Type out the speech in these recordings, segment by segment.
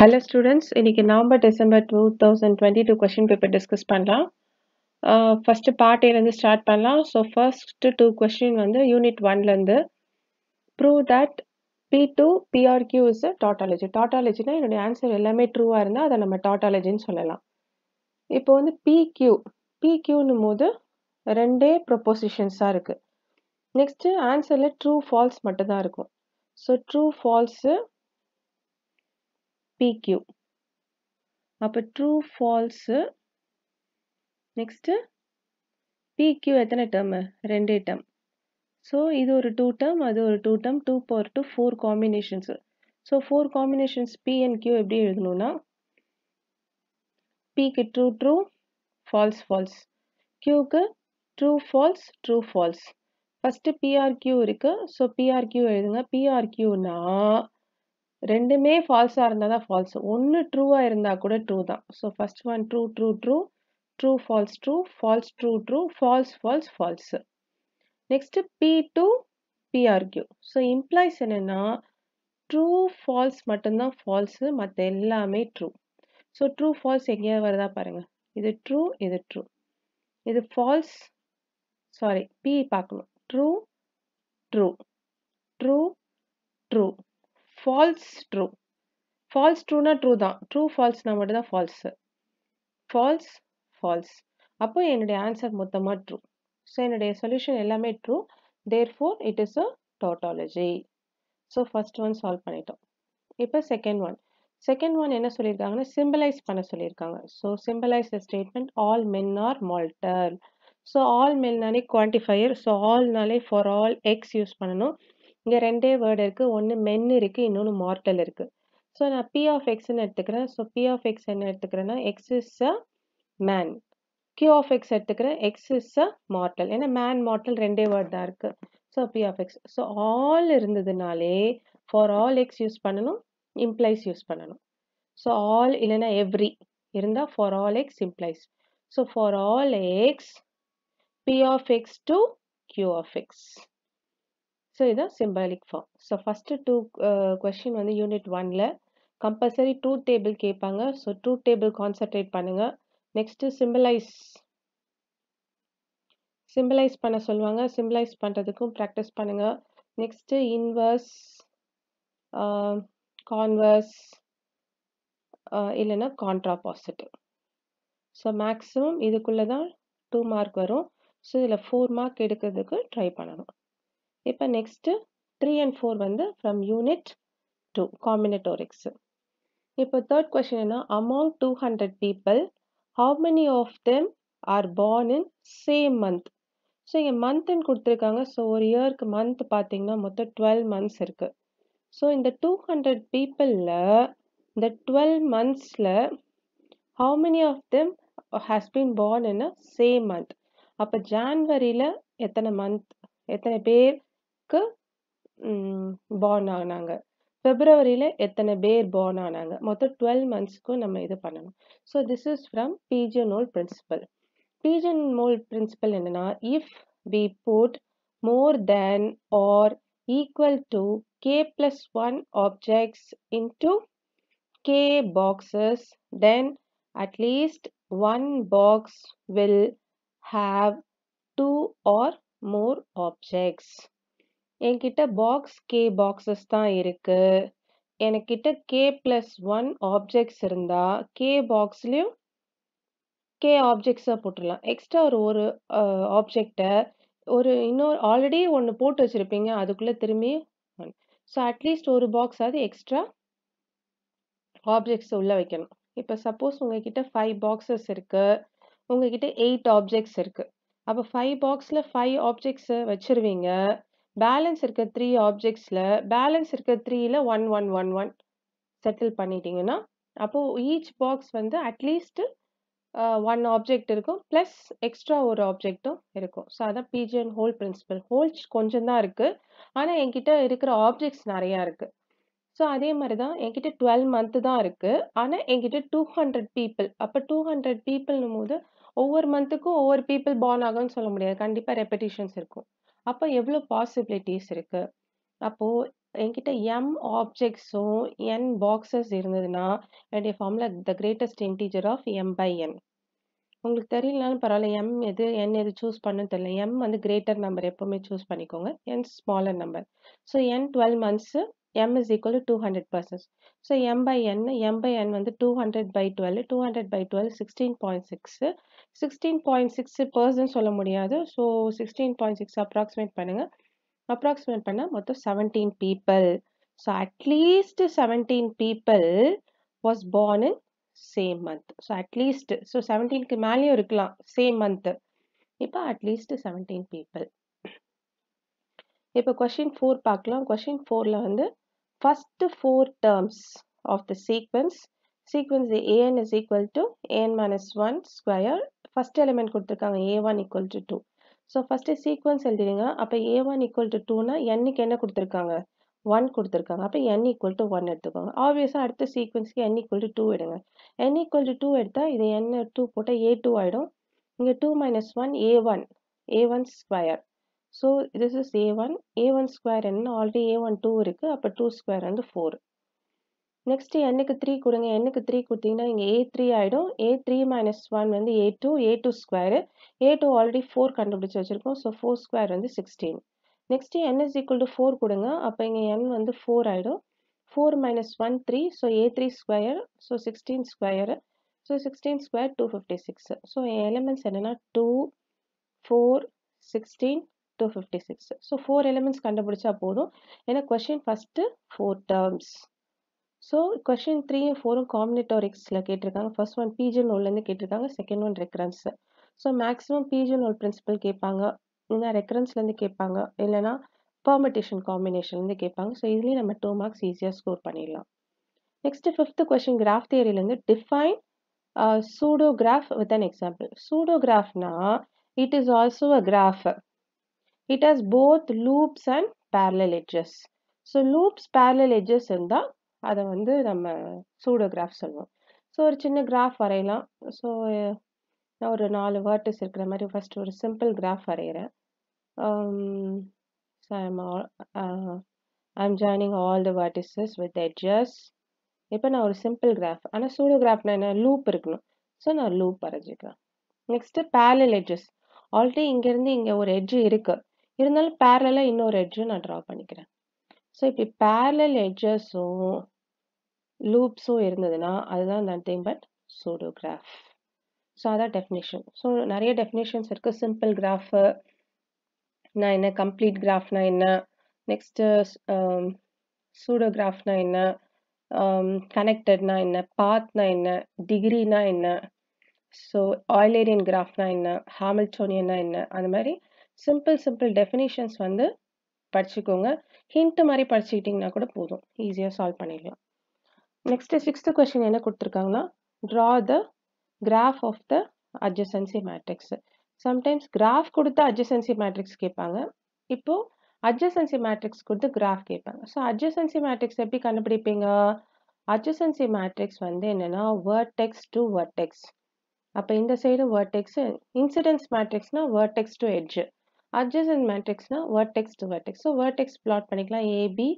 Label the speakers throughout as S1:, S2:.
S1: Hello students, இன்னைக்கு November December 2022 question paper discuss பண்ணலாம். First part ஏலேருந்து ஸ்டார்ட் பண்ணலாம். ஸோ ஃபர்ஸ்ட் 2 கொஸ்டின் வந்து யூனிட் 1லேருந்து prove that P2 PRQ is a tautology. டாட்டாலஜினா என்னுடைய ஆன்சர் எல்லாமே ட்ரூவாக இருந்தால் அதை நம்ம டாட்டாலஜின்னு சொல்லலாம். இப்போ வந்து PQன்னும் போது ரெண்டே ப்ரொப்போசிஷன்ஸாக இருக்குது. நெக்ஸ்ட்டு ஆன்சரில் ட்ரூ ஃபால்ஸ் மட்டும்தான் இருக்கும். So true false PQ. அப்போ ட்ரூ ஃபால்ஸு நெக்ஸ்ட்டு PQ எத்தனை டேர்மு? ரெண்டே டேர்ம். ஸோ இது ஒரு 2 டேர்ம், அது ஒரு 2 term, 2 power 2 4 combinations. So 4 combinations P and Q எப்படி எழுதணும்னா Pக்கு ட்ரூ ட்ரூ ஃபால்ஸ் ஃபால்ஸ், Qக்கு true false true false. First PRQ இருக்குது. ஸோ PRQ எழுதுங்க. PRQனா ரெண்டுமே ஃபால்ஸாக இருந்தால் தான் ஃபால்ஸ், ஒன்று ட்ரூவாக இருந்தால் கூட ட்ரூ தான். So first one true true true, true false true, false true true, false false false. Next P2 PRQ. So implies என்னென்னா ட்ரூ ஃபால்ஸ் மட்டும்தான் ஃபால்ஸு, மற்ற எல்லாமே ட்ரூ. ஸோ ட்ரூ ஃபால்ஸ் எங்கேயாவது வருதா பாருங்கள். இது ட்ரூ, இது ட்ரூ, இது ஃபால்ஸ், சாரி P பார்க்கணும். True true true true, false true. False ட்ரூனா ட்ரூ தான், ட்ரூ ஃபால்ஸ்னா மட்டும் தான் ஃபால்ஸு. False false. அப்போ என்னுடைய ஆன்சர் மொத்தமாக ட்ரூ. ஸோ என்னுடைய சொல்யூஷன் எல்லாமே true. Therefore it is a tautology. So first one solve பண்ணிட்டோம். இப்போ செகண்ட் ஒன் என்ன சொல்லியிருக்காங்கன்னா சிம்பிளைஸ் பண்ண சொல்லியிருக்காங்க. So simplify the statement all men are mortal. So all மென்னாலே குவான்டிஃபையர். ஸோ ஆல்னாலே ஃபார் ஆல் எக்ஸ் யூஸ் பண்ணணும். இங்கே ரெண்டே வேர்டு இருக்குது, ஒன்று மென் இருக்குது, இன்னொன்று மார்ட்டல் இருக்குது. ஸோ நான் P of Xன்னு எடுத்துக்கிறேன். ஸோ P of X என்ன எடுத்துக்கிறேன்னா X is a man. Q of X எடுத்துக்கிறேன், X இஸ் அ மார்ட்டல். ஏன்னா மேன் மார்ட்டல் ரெண்டே வேர்ட் தான் இருக்குது. So P of X. So all இருந்ததுனாலே ஃபார் ஆல் எக்ஸ் யூஸ் பண்ணணும், இம்ப்ளைஸ் யூஸ் பண்ணணும். ஸோ ஆல் இல்லைன்னா எவ்ரி இருந்தால் for all x implies. So for all x P of X to Q of X. So இதுதான் symbolic form. So first 2 question வந்து unit 1ல் compulsory truth table கேட்பாங்க. So truth table concentrate பண்ணுங்கள். Next symbolises பண்ண சொல்லுவாங்க. Symbolises பண்ணுறதுக்கும் practice பண்ணுங்கள். Next inverse, converse இல்லைன்னா கான்ட்ராபாசிட்டிவ். ஸோ மேக்ஸிமம் இதுக்குள்ளே தான் 2 மார்க் வரும். ஸோ இதில் 4 மார்க் எடுக்கிறதுக்கு ட்ரை பண்ணணும். இப்போ நெக்ஸ்ட்டு 3 and 4 வந்து ஃப்ரம் யூனிட் 2 காம்பினேட்டோரிக்ஸ். இப்போ தேர்ட் கொஸ்டின் என்ன, among 200 people how many of them are born in same month. So இங்கே மந்த்ன்னு கொடுத்துருக்காங்க. ஸோ ஒரு இயருக்கு மந்த் பார்த்தீங்கன்னா மொத்தம் 12 months இருக்குது. ஸோ இந்த 200 peopleல இந்த 12 monthsல how many of them has been born in a same month. அப்போ ஜான்வரியில் எத்தனை பேருக்கு born ஆனாங்க, பிப்ரவரியில் எத்தனை பேர் born ஆனாங்க, மொத்தம் 12 monthsக்கும் நம்ம இது பண்ணணும். So this is from pigeonhole principle. pigeonhole principle என்னன்னா, if we put more than or equal to k plus 1 objects into k boxes, then at least one box will have 2 or more objects. என்கிட்ட box K boxes தான் இருக்கு. எனக்கிட்ட K plus 1 objects இருந்தா K பாக்ஸ்லயும் K ஆப்ஜெக்ட்ஸாக போட்டுடலாம். Extra ஒரு ஆப்ஜெக்டை இன்னொரு already ஒன்று போட்டு வச்சுருப்பீங்க, அதுக்குள்ளே திரும்பி ஸோ அட்லீஸ்ட் ஒரு பாக்ஸ் அது எக்ஸ்ட்ரா ஆப்ஜெக்ட்ஸ் உள்ளே வைக்கணும். இப்போ சப்போஸ் உங்ககிட்ட 5 boxes இருக்குது, உங்ககிட்ட 8 ஆப்ஜெக்ட்ஸ் இருக்குது. அப்போ 5 பாக்ஸில் 5 ஆப்ஜெக்ட்ஸை வச்சுருவீங்க. பேலன்ஸ் இருக்க 3 ஆப்ஜெக்ட்ஸில் பேலன்ஸ் இருக்க 3ல் 1 1 1 1 செட்டில் பண்ணிட்டீங்கன்னா அப்போது ஈச் பாக்ஸ் வந்து அட்லீஸ்ட் 1 ஆப்ஜெக்ட் இருக்கும், ப்ளஸ் எக்ஸ்ட்ரா ஒரு ஆப்ஜெக்டும் இருக்கும். ஸோ அதான் pigeonhole principle. ஹோல்ஸ் கொஞ்சம் தான் இருக்குது, ஆனால் என்கிட்ட இருக்கிற ஆப்ஜெக்ட்ஸ் நிறையா இருக்குது. ஸோ அதே மாதிரி தான் என்கிட்ட 12 month தான் இருக்குது, ஆனால் என்கிட்ட 200 people. அப்போ 200 peopleனும் போது ஒவ்வொரு மந்த்துக்கும் ஒவ்வொரு people born ஆகும்னு சொல்ல முடியாது, கண்டிப்பாக ரெப்படிஷன்ஸ் இருக்கும். அப்போ எவ்வளோ பாசிபிலிட்டிஸ் இருக்குது. அப்போது என்கிட்ட m ஆப்ஜெக்ட்ஸும் n பாக்ஸஸ் இருந்ததுன்னா என்னுடைய formula the greatest integer of m by n. உங்களுக்கு தெரியலனாலும் பரவாயில்ல, m எது n எது சூஸ் பண்ணணும்னு தெரியல. m வந்து கிரேட்டர் நம்பர் எப்பவுமே சூஸ் பண்ணிக்கோங்க, n smaller number. So n 12 months m is equal to 200%. So m by n வந்து 200 by 12, 200 by 12 16.6. 16.6% சொல்ல முடியாது. ஸோ 16.6 அப்ராக்சிமேட் பண்ணுங்க. அப்ராக்சிமேட் பண்ணா மொத்தம் 17 people. So at least 17 people was born in same month. So at least, so 17க்கு மேலேயும் இருக்கலாம் same month. இப்போ at least 17 people. இப்போ question 4 பார்க்கலாம். question 4ல வந்து first 4 terms of the sequence an is equal to an minus 1 square. first element கொடுத்திருக்காங்க a1 equal to 2. So first sequence எழுதிடுங்க. அப்ப a1 equal to 2னா nக்கு என்ன கொடுத்திருக்காங்க? 1 கொடுத்திருக்காங்க. அப்ப n equal to 1 எடுத்துக்கோங்க. ஆப்வியஸா அடுத்த சீக்வன்ஸ்க்கு n equal to 2 எடுங்க. n equal to 2 எடுத்தா இது n 2 போட்டா a2 ஆயிடும். இங்க 2 minus 1 a1 square. So this is a1 square என்ன ஆல்ரெடி a1 2 இருக்கு. அப்ப 2 square வந்து 4. நெக்ஸ்ட் n-க்கு 3 கொடுங்க. n-க்கு 3 கொடுத்தீங்கன்னா இங்க a3 ஆயிடும். a3 minus 1 வந்து a2 ஸ்கொயர். a2 ஆல்ரெடி 4 கண்டுபிடிச்சு வச்சிருக்கோம். ஸோ 4 ஸ்கொயர் வந்து 16. Next n is equal to 4 கொடுங்க. அப்ப இங்க n வந்து 4 ஆயிடும். 4 minus 1 3. So a3 square. So 16 square. So 16 square 256. So elements என்னன்னா 2 4 16 256. ஸோ 4 எலிமெண்ட்ஸ் கண்டுபிடிச்சா போதும். ஏன்னா question first 4 terms. So question 3 and 4 combinatoricsல கேட்டிருக்காங்க. first one pigeonhole இருந்து கேட்டிருக்காங்க. second one recurrence. So maximum pigeonhole principle கேட்பாங்க. இல்லைனா recurrenceல இருந்து கேட்பாங்க. இல்லைனா permutation combination இருந்து கேட்பாங்க. So இதுலயும் நம்ம 2 marks ஈஸியா ஸ்கோர் பண்ணிடலாம். next fifth question graph theory இருந்து define pseudograph with an example. Pseudograph-னா it is also a graph. It has both loops and parallel edges. So loops parallel edges இருந்தா அதை வந்து நம்ம சூடோகிராஃப் சொல்லுவோம். ஸோ ஒரு சின்ன கிராஃப் வரையலாம். ஸோ நான் ஒரு 4 வேர்டிஸ் இருக்கிற மாதிரி ஃபர்ஸ்ட் ஒரு சிம்பிள் கிராஃப் வரைகிறேன். I'm joining all the vertices with edges. இப்போ நான் ஒரு சிம்பிள் கிராஃப், ஆனால் சூடோகிராஃப்னா என்ன, லூப் இருக்கணும். ஸோ நான் லூப் வரைஞ்சிக்கிறேன். Next parallel edges. ஆல்ரெடி இங்கேருந்து இங்கே ஒரு எட்ஜ் இருக்கு, இருந்தாலும் பேரலாக இன்னொரு எட்ஜும் நான் ட்ரா பண்ணிக்கிறேன். ஸோ இப்படி பேரலல் எட்ஜஸும் லூப்ஸும் இருந்ததுன்னா அதுதான் நத்திங் பட் சூடோகிராஃப். ஸோ அதான் டெஃபினேஷன். ஸோ நிறைய டெஃபினேஷன்ஸ் இருக்கு. சிம்பிள் கிராஃப்னா என்ன, கம்ப்ளீட் கிராஃப்னா என்ன, நெக்ஸ்ட் சூடோகிராஃப்னா என்ன, கனெக்டட்னா என்ன, பாத்னா என்ன, டிகிரினா என்ன, ஸோ ஆயிலேரியன் கிராஃப்னா என்ன, ஹாமில்டோனியன்னா என்ன, அந்த மாதிரி சிம்பிள் டெஃபினேஷன்ஸ் வந்து படிச்சுக்கோங்க. ஹிண்ட் மாதிரி படிச்சுக்கிட்டிங்கன்னா கூட போதும், ஈஸியாக சால்வ் பண்ணிடலாம். நெக்ஸ்ட் 6th கொஸ்டின் என்ன கொடுத்துருக்காங்கன்னா draw the graph of the adjacency matrix. Sometimes graph கொடுத்து அட்ஜசன்சி மேட்ரிக்ஸ் கேட்பாங்க. இப்போ அட்ஜசன்சி மேட்ரிக்ஸ் கொடுத்து கிராஃப் கேட்பாங்க. ஸோ அட்ஜசன்சி மேட்ரிக்ஸ் எப்படி கண்டுபிடிப்பீங்க? அட்ஜசன்சி மேட்ரிக்ஸ் வந்து என்னன்னா வெர்டெக்ஸ் டு வெர்டெக்ஸ். அப்போ இந்த சைடு வெர்டெக்ஸ். இன்சிடென்ஸ் மேட்ரிக்ஸ்னா வெர்டெக்ஸ் டு எட்ஜ். அட்ஜசன்ட் மேட்ரிக்ஸ்னா vertex to vertex. So vertex plot பண்ணிக்கலாம். ஏபி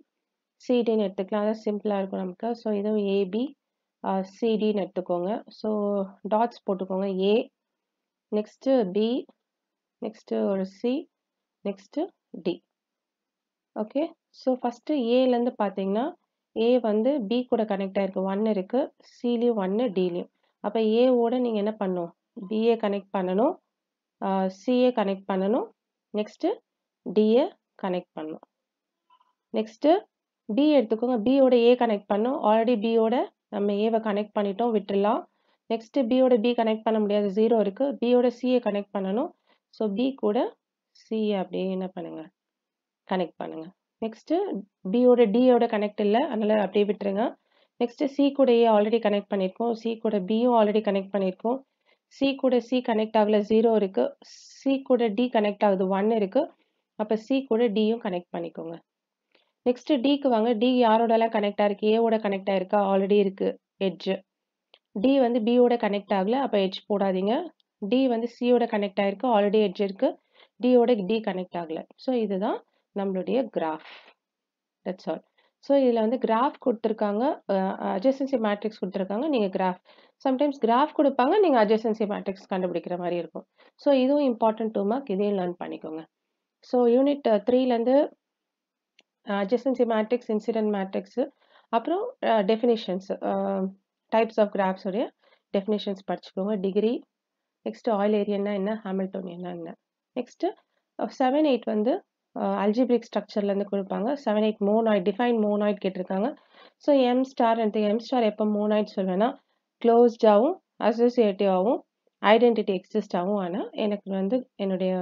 S1: சிடின்னு எடுத்துக்கலாம், அதான் சிம்பிளாக இருக்கும் நமக்கு. ஸோ இதுவும் ஏபி சிடின்னு எடுத்துக்கோங்க. ஸோ டாட்ஸ் போட்டுக்கோங்க. ஏ, நெக்ஸ்ட்டு பி, நெக்ஸ்ட்டு ஒரு C, next D. Okay, so first ஏலேருந்து பார்த்தீங்கன்னா ஏ வந்து பி கூட கனெக்ட் ஆகிருக்கு, 1 இருக்குது, சிலையும் 1 டிலையும். அப்போ ஏவோட நீங்கள் என்ன பண்ணணும், பிஏ கனெக்ட் பண்ணணும், சிஏ கனெக்ட் பண்ணணும், நெக்ஸ்ட்டு டிஏ கனெக்ட் பண்ணணும். நெக்ஸ்ட்டு பி எடுத்துக்கோங்க, பியோட ஏ கனெக்ட் பண்ணோம். ஆல்ரெடி பியோட நம்ம ஏவை கனெக்ட் பண்ணிட்டோம், விட்டுடலாம். நெக்ஸ்ட் பியோட பி கனெக்ட் பண்ண முடியாது, 0 இருக்கு. பியோட சிஏ கனெக்ட் பண்ணணும். ஸோ பி கூட சிஏ அப்படியே என்ன பண்ணுங்க, கனெக்ட் பண்ணுங்க. நெக்ஸ்ட் பியோட டியோட கனெக்ட் இல்லை, அதனால அப்படியே விட்டுருங்க. நெக்ஸ்ட் சி கூட ஏ ஆல்ரெடி கனெக்ட் பண்ணியிருக்கோம், சி கூட பியும் ஆல்ரெடி கனெக்ட் பண்ணியிருக்கோம். சி கூட சி கனெக்ட் ஆகல, 0 இருக்கு. சி கூட டி கனெக்ட் ஆகுது, 1 இருக்கு. அப்போ சி கூட டியும் கனெக்ட் பண்ணிக்கோங்க. நெக்ஸ்ட் டிக்கு வாங்க. டி யாரோடலாம் கனெக்ட் ஆயிருக்கு, ஏவோட கனெக்ட் ஆயிருக்கா, ஆல்ரெடி இருக்கு எட்ஜ். டி வந்து பியோட கனெக்ட் ஆகல, அப்போ எட்ஜ் போடாதீங்க. டி வந்து சியோட கனெக்ட் ஆயிருக்கு, ஆல்ரெடி எட்ஜ் இருக்கு. டியோட டி கனெக்ட் ஆகல. ஸோ இதுதான் நம்மளுடைய கிராஃப். That's all. ஸோ இதில் வந்து கிராஃப் கொடுத்துருக்காங்க, அட்ஜசன்சி மேட்ரிக்ஸ் கொடுத்துருக்காங்க, நீங்கள் கிராஃப் சம்டைம்ஸ் கிராஃப் கொடுப்பாங்க, நீங்கள் அட்ஜசன்சி மேட்ரிக்ஸ் கண்டுபிடிக்கிற மாதிரி இருக்கும். ஸோ இதுவும் இம்பார்ட்டன்ட் 2 மார்க், இதையும் லேர்ன் பண்ணிக்கோங்க. ஸோ யூனிட் 3லேருந்து adjacency matrix, incident matrix, அப்புறம் definitions, types of graphs உடைய definitions படிச்சுக்கோங்க. degree, next Eulerian என்ன, Hamiltonian என்ன. next 7, 8 வந்து algebraic structureல இருந்து கொடுப்பாங்க. 7, 8 monoid, define monoid கேட்டிருக்காங்க. So M star and M star எப்போ monoid சொல்வேன்னா closed ஆகும், associative ஆகும், identity exist ஆகும். ஆனால் எனக்கு வந்து என்னுடைய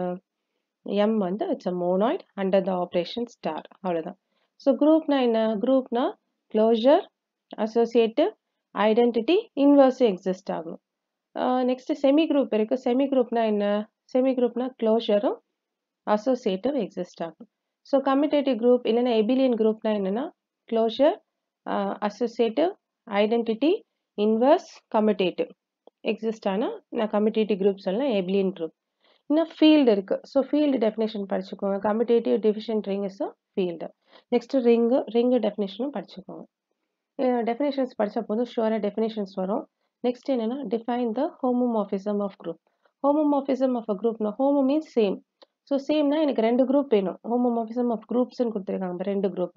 S1: M வந்து it's a monoid under the operation star. அவ்வளவுதான். So groupனா என்ன? groupனா closure, associative, identity, inverse exist ஆகும். next semi group இருக்கு. semi groupனா என்ன? semi groupனா closureம் associative exist ஆகும். So commutative group இல்லைன்னா abelian groupனா என்னன்னா closure, associative, identity, inverse, commutative exist ஆனா நான் commutative group சொல்லலாம், abelian group. இன்னும் field இருக்கு. ஸோ field definition படிச்சுக்கோங்க. commutative division ring is a field. next ring definitionம் படிச்சுக்கோங்க. definitions படிச்ச போதும் ஷுவரா definitions வரும். next என்னன்னா define the homomorphism of group. homomorphism of a group னா homo means same. ஸோ சேம்னா எனக்கு 2 group வேணும். homomorphism of groups-ன்னு கொடுத்துருக்காங்க 2 group.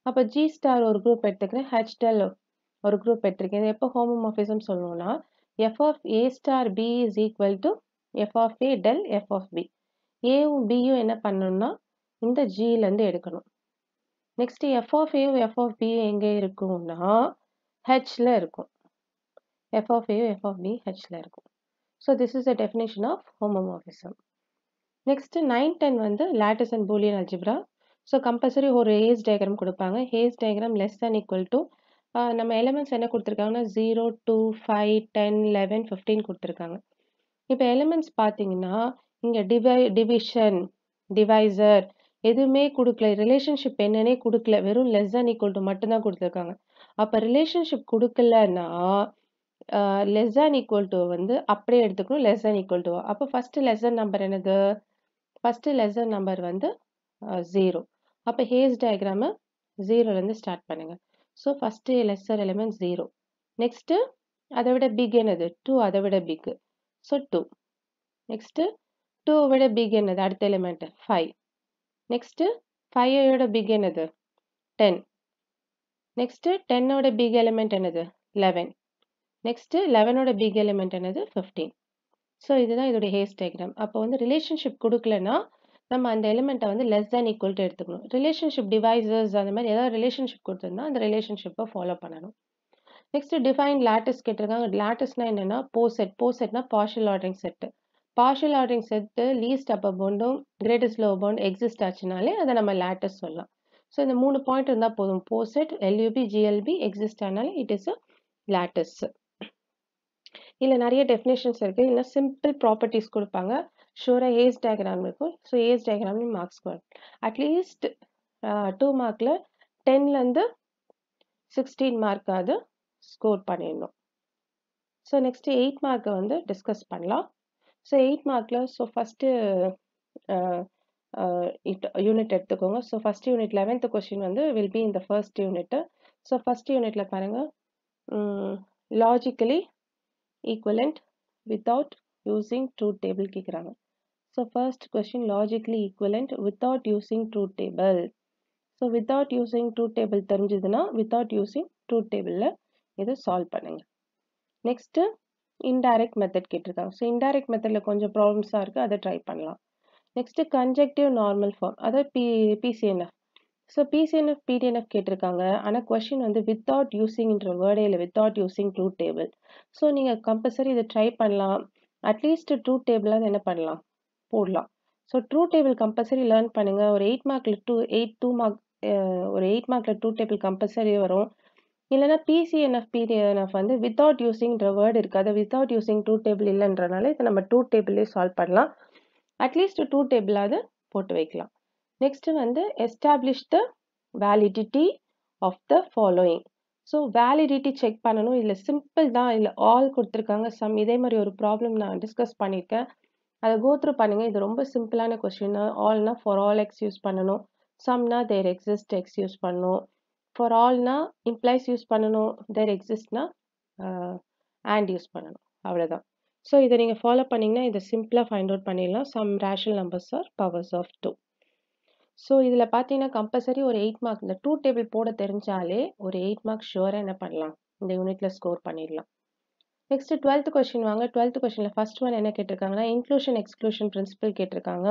S1: அப்போ G star ஒரு group எடுத்துக்கிறேன், H del ஒரு group எடுத்துருக்கேன். இது எப்போ homomorphism சொல்லணும்னா f of a star b is equal to f of a del f of b. ஏவும் பியும் என்ன பண்ணணும்னா இந்த ஜில இருந்து எடுக்கணும். Next f of a f of b எங்க இருக்கும்னா ஹெச்ல இருக்கும். f of a f of b ஹெச்ல இருக்கும். So this is the definition of homomorphism. Next 9, 10 வந்து lattice and boolean algebra. So compulsory ஒரு ஹேஸ் டயக்ராம் கொடுப்பாங்க. Hasse diagram less than equal to நம்ம elements என்ன கொடுத்துருக்காங்கன்னா 0, 2, 5, 10, 11, 15 கொடுத்துருக்காங்க. இப்போ எலிமெண்ட்ஸ் பார்த்தீங்கன்னா இங்கே டிவிஷன், டிவைசர் எதுவுமே கொடுக்கல, ரிலேஷன்ஷிப் என்னன்னே கொடுக்கல, வெறும் லெஸ் தேன் ஈக்குவல் டு மட்டும்தான் கொடுத்துருக்காங்க. அப்போ ரிலேஷன்ஷிப் கொடுக்கலன்னா லெஸ் தேன் ஈக்குவல் டு வந்து அப்படியே எடுத்துக்கணும், லெஸ் தேன் ஈக்குவல் டு. அப்போ ஃபர்ஸ்ட் லெஸர் நம்பர் என்னது? ஃபர்ஸ்ட் லெஸர் நம்பர் வந்து 0. அப்போ ஹேஸ் டயக்ராம 0லேருந்து ஸ்டார்ட் பண்ணுங்க. So first lesser element 0. Next அதை விட பிக் என்னது? 2 அதை விட பிக். ஸோ 2. நெக்ஸ்ட் 2 விட பிக் என்னது? அடுத்த எலிமெண்ட் 5. நெக்ஸ்ட் 5 விட பிக் என்னது? 10. நெக்ஸ்ட் 10 ஓட பிக் எலிமெண்ட் என்னது? 11. நெக்ஸ்ட் 11 ஓட பிக் எலிமெண்ட் என்னது? 15. ஸோ இதுதான் இதோட ஹேஸ் டயக்ராம். அப்போ வந்து ரிலேஷன்ஷிப் கொடுக்கலன்னா நம்ம அந்த எலிமெண்ட்டை வந்து லெஸ் தேன் ஈக்குவல் டு எடுத்துக்கணும். ரிலேஷன்ஷிப் டிவைசஸ் அந்த மாதிரி ஏதாவது ரிலேஷன்ஷிப் கொடுத்துருந்தா அந்த ரிலேஷன்ஷிப்பை ஃபாலோ பண்ணணும். நெக்ஸ்ட் டிஃபைன் லாட்டிஸ் கேட்டிருக்காங்க. லாட்டிஸ்னா என்னன்னா போசெட். போசெட்னா partial ordering set. Partial ordering set least upper பவுண்டும் கிரேட்டஸ்ட் லோவர் பவுண்ட் எக்ஸிஸ்ட் ஆச்சுனாலே அதை நம்ம லாட்டிஸ் சொல்லலாம். ஸோ இந்த 3 பாயிண்ட் இருந்தால் போதும். போசெட், எல்யூபி, ஜிஎல்பி எக்ஸிஸ்ட் ஆனாலே இட் இஸ் அ லாட்டிஸ். இல்லை நிறைய டெஃபினேஷன்ஸ் இருக்குது. இல்லை சிம்பிள் ப்ராப்பர்ட்டிஸ் கொடுப்பாங்க. ஷூராக ஏஸ் டயக்ராம் இருக்கும். ஸோ ஏஸ் டயக்ராம்லையும் மார்க்ஸ் வரும். அட்லீஸ்ட் 2 மார்க்கில் 10லேருந்து 16 மார்க்காவது ஸ்கோர் பண்ணிடணும். ஸோ நெக்ஸ்ட் 8 மார்க்கை வந்து டிஸ்கஸ் பண்ணலாம். ஸோ 8 மார்க்கில் ஸோ ஃபஸ்ட்டு யூனிட் எடுத்துக்கோங்க. So first unit 11th question வந்து வில் பி இந்த ஃபர்ஸ்ட் யூனிட்டு. ஸோ ஃபஸ்ட் யூனிட்ல பாருங்கள், logically equivalent without using truth table கேட்குறாங்க. So first question logically equivalent without using truth table. So without using truth table தெரிஞ்சதுன்னா without using truth டேபிளில் இதை solve பண்ணுங்க. Next indirect method கேட்டிருக்காங்க. So indirect மெத்தடில் கொஞ்சம் ப்ராப்ளம்ஸாக இருக்குது, அதை ட்ரை பண்ணலாம். நெக்ஸ்ட்டு கன்ஜெக்டிவ் நார்மல் ஃபார்ம், அதாவது பிசிஎன்எஃப். ஸோ பிசிஎன்எஃப் பிடிஎன்எஃப் கேட்டிருக்காங்க. ஆனால் கொஸ்டின் வந்து வித்தவுட் யூஸிங்ன்ற வேர்டே இல்லை, without using truth table. So நீங்கள் கம்பல்சரி இதை ட்ரை பண்ணலாம். அட்லீஸ்ட் ட்ரூத் டேபிளாக என்ன பண்ணலாம், போடலாம். So truth table compulsory learn பண்ணுங்கள். ஒரு 8 மார்க்கில் ஒரு 8 மார்க்கில் ட்ரூத் டேபிள் கம்பல்சரி வரும். இல்லைனா பிசிஎன்எஃப் பிடிஎன்எஃப் வந்து வித்தவுட் யூஸிங்ன்ற வேர்டு இருக்குது, அதை வித்தவுட் யூஸிங் ட்ரூத் டேபிள் இல்லைன்றனால இதை நம்ம ட்ரூத் டேபிளே சால்வ் பண்ணலாம். அட்லீஸ்ட் ட்ரூத் டேபிளாவது போட்டு வைக்கலாம். நெக்ஸ்ட் வந்து establish the validity of the following. So validity check பண்ணணும். இதில் சிம்பிள் தான், இதில் ஆல் கொடுத்துருக்காங்க, சம். இதே மாதிரி ஒரு ப்ராப்ளம் நான் டிஸ்கஸ் பண்ணியிருக்கேன், அதை கோத்ரூ பண்ணுங்கள். இது ரொம்ப சிம்பிளான கொஸ்டின். ஆல்னா ஃபார் ஆல் எக்ஸ் யூஸ் பண்ணணும், சம்னா தேர் எக்ஸிஸ்ட் எக்ஸ் யூஸ் பண்ணணும், ஃபார் ஆல்னா இம்ப்ளைஸ் யூஸ் பண்ணணும், தேர் எக்ஸிஸ்ட்னா அண்ட் யூஸ் பண்ணணும், அவ்வளோதான். ஸோ இதை நீங்கள் ஃபாலோ பண்ணிங்கன்னா இதை சிம்பிளாக ஃபைண்ட் அவுட் பண்ணிடலாம். Some rational numbers are powers of 2. So இதில் பார்த்தீங்கன்னா கம்பல்சரி ஒரு 8 மார்க் இந்த 2 டேபிள் போட தெரிஞ்சாலே ஒரு 8 மார்க் ஷுவராக என்ன பண்ணலாம், இந்த யூனிட்டில் ஸ்கோர் பண்ணிடலாம். நெக்ஸ்ட் 12th கொஸ்டின் வாங்க. 12th கொஸ்டினில் ஃபர்ஸ்ட் ஒன் என்ன கேட்டிருக்காங்கன்னா இன்க்ளூஷன் எக்ஸ்க்ளூஷன் பிரின்சிபல் கேட்டிருக்காங்க.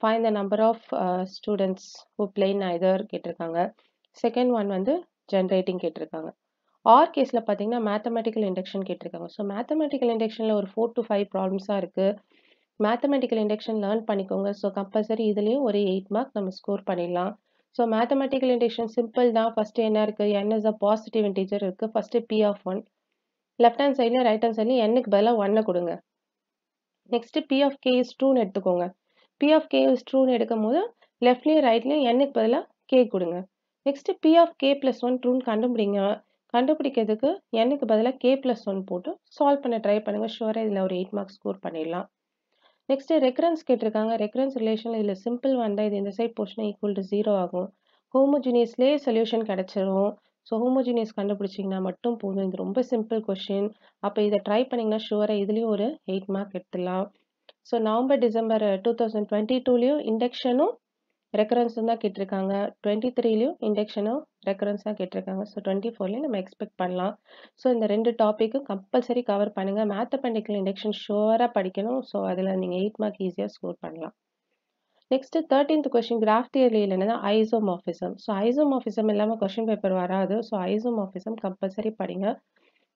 S1: Find the number of students who play neither கேட்டிருக்காங்க. செகண்ட் ஒன் வந்து ஜென்ரேட்டிங் கேட்டிருக்காங்க. ஆர் கேஸில் பார்த்தீங்கன்னா மேத்தமெட்டிக்கல் இண்டக்ஷன் கேட்டிருக்காங்க. ஸோ மேத்தமெட்டிக்கல் இண்டக்ஷனில் ஒரு 4 to 5 ப்ராப்ளம்ஸாக இருக்குது. மேத்தமெட்டிக்கல் இண்டக்ஷன் லேர்ன் பண்ணிக்கோங்க. ஸோ கம்பல்சரி இதுலேயும் ஒரு 8 மார்க் நம்ம ஸ்கோர் பண்ணிடலாம். ஸோ மேத்தமெட்டிக்கல் இண்டக்ஷன் சிம்பிள் தான். ஃபஸ்ட்டு என்ன இருக்குது, n is a positive integer இருக்குது. First p of 1, left hand சைட்லையும் right hand சைட்லையும் n-க்கு பதிலாக 1 கொடுங்க. Next p of k is 2ன்னு எடுத்துக்கோங்க. p of k is 2ன்னு எடுக்கும் போது லெஃப்ட்லேயும் ரைட்லேயும் n-க்கு பதிலாக k கொடுங்க. Next p of k plus 1 ட்ரூன்னு கண்டுபிடிங்க. கண்டுபிடிக்கிறதுக்கு n-க்கு பதிலாக k plus 1 போட்டு சால்வ் பண்ண ட்ரை பண்ணுங்கள். ஷுவராக இதில் ஒரு 8 மார்க் ஸ்கோர் பண்ணிடலாம். நெக்ஸ்ட் ரெக்கரன்ஸ் கேட்டிருக்காங்க. ரெக்கரன்ஸ் ரிலேஷன் இதில் சிம்பிள் வந்தால் இது இந்த சைட் போர்ஷன் ஈக்குவல் டு 0 ஆகும். ஹோமோஜினியஸ்லேயே சொல்யூஷன் கிடச்சிரும். ஸோ ஹோமோஜினியஸ் கண்டுபிடிச்சிங்கன்னா மட்டும் போதும். இது ரொம்ப சிம்பிள் கொஷின். அப்போ இதை ட்ரை பண்ணிங்கன்னா ஷுவராக இதுலேயும் ஒரு 8 மார்க் எடுத்துடலாம். ஸோ நவம்பர் டிசம்பர் 2022லேயும் இண்டக்ஷனும் ரெக்கரன்ஸும் தான் கேட்டிருக்காங்க. 23லேயும் இண்டக்ஷனும் ரெக்கரன்ஸ் தான் கேட்டிருக்காங்க. ஸோ 24லேயும் நம்ம எக்ஸ்பெக்ட் பண்ணலாம். ஸோ இந்த 2 டாப்பிக்கும் கம்பல்சரி கவர் பண்ணுங்கள். மேத்தமெட்டிக்கல் இண்டக்ஷன் ஷுவராக படிக்கணும். ஸோ அதில் நீங்கள் 8 மார்க் ஈஸியாக ஸ்கோர் பண்ணலாம். நெக்ஸ்ட் 13th கொஸ்டின் கிராஃப் தியரியில் என்னன்னா ஐசோமார்பிசம். ஸோ ஐசோமார்பிசம் இல்லாமல் கொஸ்டின் பேப்பர் வராது. ஸோ ஐசோமார்பிசம் கம்பல்சரி படிங்க.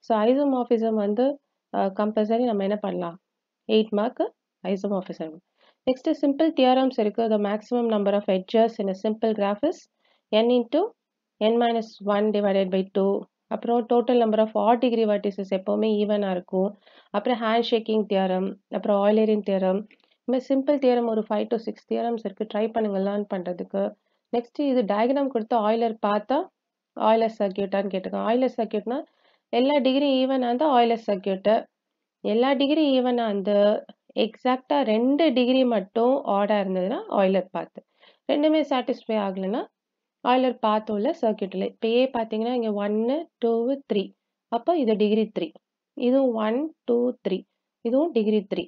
S1: ஸோ ஐசோமார்பிசம் வந்து கம்பல்சரி நம்ம என்ன பண்ணலாம், 8 mark isomorphism. Next simple theorems இருக்கு. The maximum number of edges in a simple graph is n into n minus 1 divided by 2. அப்புறம் total number of odd degree vertices எப்பவுமே ஈவனா இருக்கும். அப்புறம் hand shaking theorem, அப்புறம் Eulerian theorem. இந்த simple theorem ஒரு 5 to 6 theorems இருக்கு. Try பண்ணுங்க learn பண்றதுக்கு. நெக்ஸ்ட் இது டயக்ராம் கொடுத்து ஆயிலர் பார்த்தா ஆயிலர் சர்க்கியூட்டான்னு கேட்டிருக்காங்க. ஆயிலர் சர்க்கியூட்னா எல்லா டிகிரி ஈவனா இருந்தா ஆயிலர் சர்க்கியூட், எல்லா டிகிரி ஈவனா இருந்து எக்ஸாக்டா 2 டிகிரி மட்டும் ஆடா இருந்ததுன்னா ஆயிலர் பாத், ரெண்டுமே சாட்டிஸ்ஃபை ஆகலைன்னா ஆயிலர் பாத் உள்ள சர்க்கியூட்ல. இப்போ ஏ பார்த்தீங்கன்னா இங்கே 1 2 3, அப்போ இது டிகிரி 3, இதுவும் 1 2 3, இதுவும் டிகிரி 3.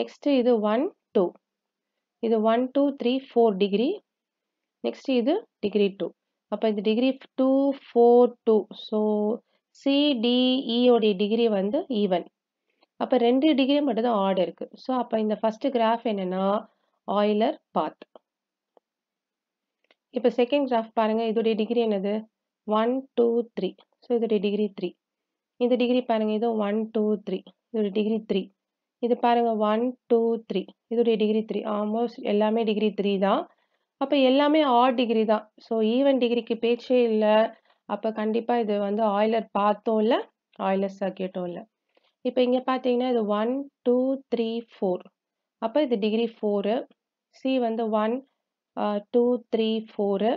S1: நெக்ஸ்ட் இது 1 2, இது 1 2 3 4 டிகிரி. நெக்ஸ்ட் இது டிகிரி 2, அப்போ இது டிகிரி 2 4 2. ஸோ சிடிஇ உடைய டிகிரி வந்து ஈவன். அப்போ 2 டிகிரி மட்டும் தான் ஆட் இருக்கு. ஸோ அப்போ இந்த ஃபர்ஸ்ட் கிராஃப் என்னன்னா ஆயிலர் பாத். இப்போ செகண்ட் கிராஃப் பாருங்க, இதோடைய டிகிரி என்னது 1 2 3. ஸோ இதோடைய டிகிரி 3. இந்த டிகிரி பாருங்க, இது 1 2 3, இதோடைய டிகிரி 3. இது பாருங்க 1 2 3, இதோடைய டிகிரி 3. ஆல்மோஸ்ட் எல்லாமே டிகிரி 3 தான். அப்போ எல்லாமே ஆட் டிகிரி தான். ஸோ ஈவன் டிகிரிக்கு பேச்சே இல்லை. அப்போ கண்டிப்பாக இது வந்து ஆயிலர் பாத்தும் இல்லை, ஆயிலர் சர்க்கியூட்டும் இல்லை. இப்போ இங்கே பார்த்தீங்கன்னா இது 1 2 3 4, அப்போ இது டிகிரி 4. சி வந்து 1 2 3 4.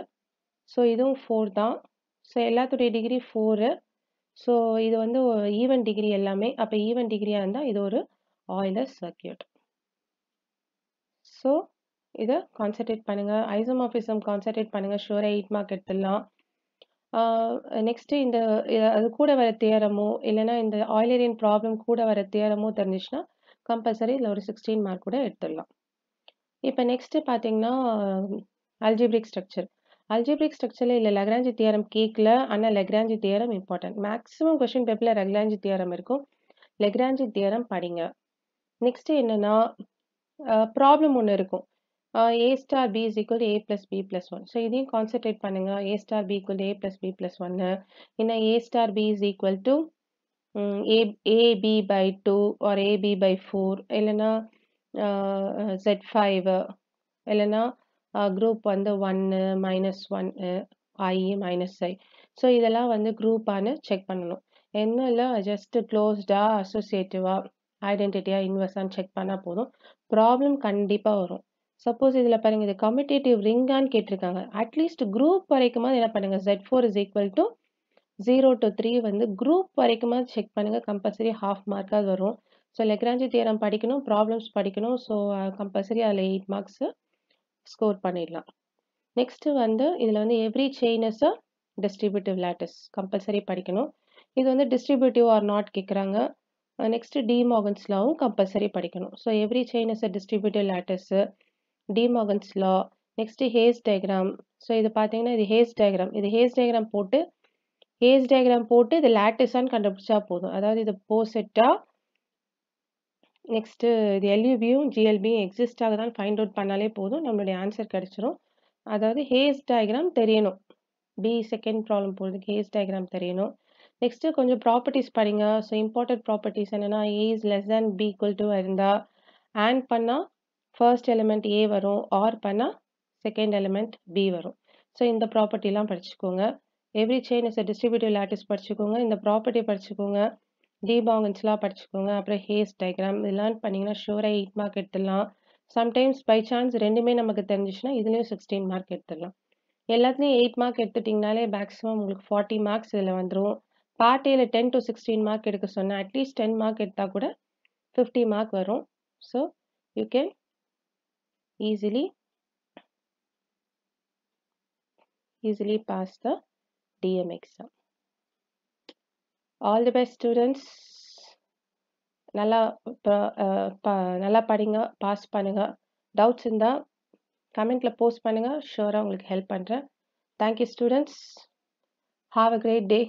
S1: ஸோ இதுவும் 4 தான். So எல்லாத்துடைய degree 4. ஸோ இது வந்து ஈவன் டிகிரி எல்லாமே. அப்போ ஈவன் டிகிரியாக இருந்தால் இது ஒரு ஆயிலர் சர்க்கியூட். ஸோ இதை கான்சென்ட்ரேட் பண்ணுங்கள், ஐசோமார்பிசம் கான்சென்ட்ரேட் பண்ணுங்கள், ஷுவராக 8 மார்க் எடுத்துடலாம். நெக்ஸ்ட்டு இந்த அது கூட வர தியரமோ இல்லைன்னா இந்த ஆயிலரின் ப்ராப்ளம் கூட வர தியரமோ தெரிஞ்சிச்சுன்னா கம்பல்சரி இதில் ஒரு 16 மார்க் கூட எடுத்துடலாம். இப்போ நெக்ஸ்ட்டு பார்த்தீங்கன்னா அல்ஜிப்ரிக் ஸ்ட்ரக்சர். அல்ஜிப்ரிக் ஸ்ட்ரக்சரில் இல்லை லெக்ராஞ்சி தியரம் கேட்கல, ஆனால் Lagrange theorem important. Maximum question பேப்பரில் லெக்ராஞ்சி தியரம் இருக்கும். லெக்ராஞ்சி தியரம் படிங்க. நெக்ஸ்ட்டு என்னென்னா ப்ராப்ளம் ஒன்று இருக்கும், a star b is equal to a plus b plus 1. So இதையும் கான்சென்ட்ரேட் பண்ணுங்க. a star b equal to a plus b plus 1. இன்னும் a star b is equal to ab by 2 or ab by 4, இல்லைன்னா z5, இல்லைன்னா group வந்து 1 -1 i -i. So இதெல்லாம் வந்து குரூப்பானு check பண்ணணும். என்ன இல்லை ஜஸ்ட் க்ளோஸ்டா அசோசியேட்டிவா ஐடென்டிட்டியா இன்வெர்ஸான்னு செக் பண்ணால் போதும். ப்ராப்ளம் கண்டிப்பாக வரும். சப்போஸ் இதில் பாருங்க இது கம்யூட்டேட்டிவ் ரிங்கான்னு கேட்டிருக்காங்க. அட்லீஸ்ட் குரூப் வரைக்குமாவது என்ன பண்ணுங்க, Z4 is equal to 0 to 3 வந்து குரூப் வரைக்குமாவது செக் பண்ணுங்க. கம்பல்சரி ஹாஃப் மார்க்காவது வரும். ஸோ லெக்ராஞ்சி தியரம் படிக்கணும், ப்ராப்ளம்ஸ் படிக்கணும். ஸோ கம்பல்சரி அதில் 8 மார்க்ஸ் ஸ்கோர் பண்ணிடலாம். நெக்ஸ்ட் வந்து இதில் வந்து every chain is a distributive lattice compulsory படிக்கணும். இது வந்து distributive or not கேட்குறாங்க. நெக்ஸ்ட் டி மார்கன்ஸ் லாவும் கம்பல்சரி படிக்கணும். So every chain is a distributive lattice, De Morgan's law, next Hasse diagram. So இது பார்த்தீங்கன்னா இது ஹேஸ் டயக்ராம். இது ஹேஸ் டயக்ராம் போட்டு இது லேட்டிஸான்னு கண்டுபிடிச்சா போதும். அதாவது இது போசெட்டா, நெக்ஸ்ட்டு இது எல்யூபியும் ஜிஎல்பியும் எக்ஸிஸ்ட் ஆகுதான்னு ஃபைண்ட் அவுட் பண்ணாலே போதும், நம்மளுடைய ஆன்சர் கிடைச்சிரும். அதாவது ஹேஸ் டயக்ராம் தெரியணும். பி செகண்ட் ப்ராப்ளம் போகிறதுக்கு ஹேஸ் டயக்ராம் தெரியணும். நெக்ஸ்ட்டு கொஞ்சம் ப்ராப்பர்ட்டிஸ் படிங்க. ஸோ இம்பார்ட்டன்ட் ப்ராப்பர்ட்டிஸ் என்னென்னா, A is less than B equal to இருந்தால் ஆண்ட் பண்ணால் ஃபர்ஸ்ட் எலிமெண்ட் ஏ வரும், ஆர் பண்ணால் செகண்ட் எலிமெண்ட் பி வரும். ஸோ இந்த ப்ராப்பர்ட்டிலாம் படிச்சுக்கோங்க. Every chain is a distributive lattice படிச்சுக்கோங்க. இந்த ப்ராப்பர்ட்டி படிச்சுக்கோங்க. டி மார்கன்ஸ்லாம் படிச்சுக்கோங்க. அப்புறம் ஹேஸ் டயக்ராம் இதெல்லாம் பண்ணிங்கன்னா ஷூராக 8 மார்க் எடுத்துடலாம். சம்டைம்ஸ் பை சான்ஸ் ரெண்டுமே நமக்கு தெரிஞ்சிச்சுன்னா இதுலேயும் 16 மார்க் எடுத்துடலாம். எல்லாத்துலேயும் 8 மார்க் எடுத்துட்டிங்கனாலே மேக்ஸிமம் உங்களுக்கு 40 மார்க்ஸ் இதில் வந்துடும். பார்ட் ஏல 10 to 16 மார்க் எடுக்க சொன்னேன். அட்லீஸ்ட் 10 மார்க் எடுத்தால் கூட 50 மார்க் வரும். So you can easily pass the DM exam. All the best students. நல்லா படிங்க, பாஸ் பண்ணுங்க. டவுட்ஸ் இருந்தால் கமெண்ட்டில் போஸ்ட் பண்ணுங்கள். ஷூராக உங்களுக்கு ஹெல்ப் பண்ணுறேன். Thank you students. Have a great day.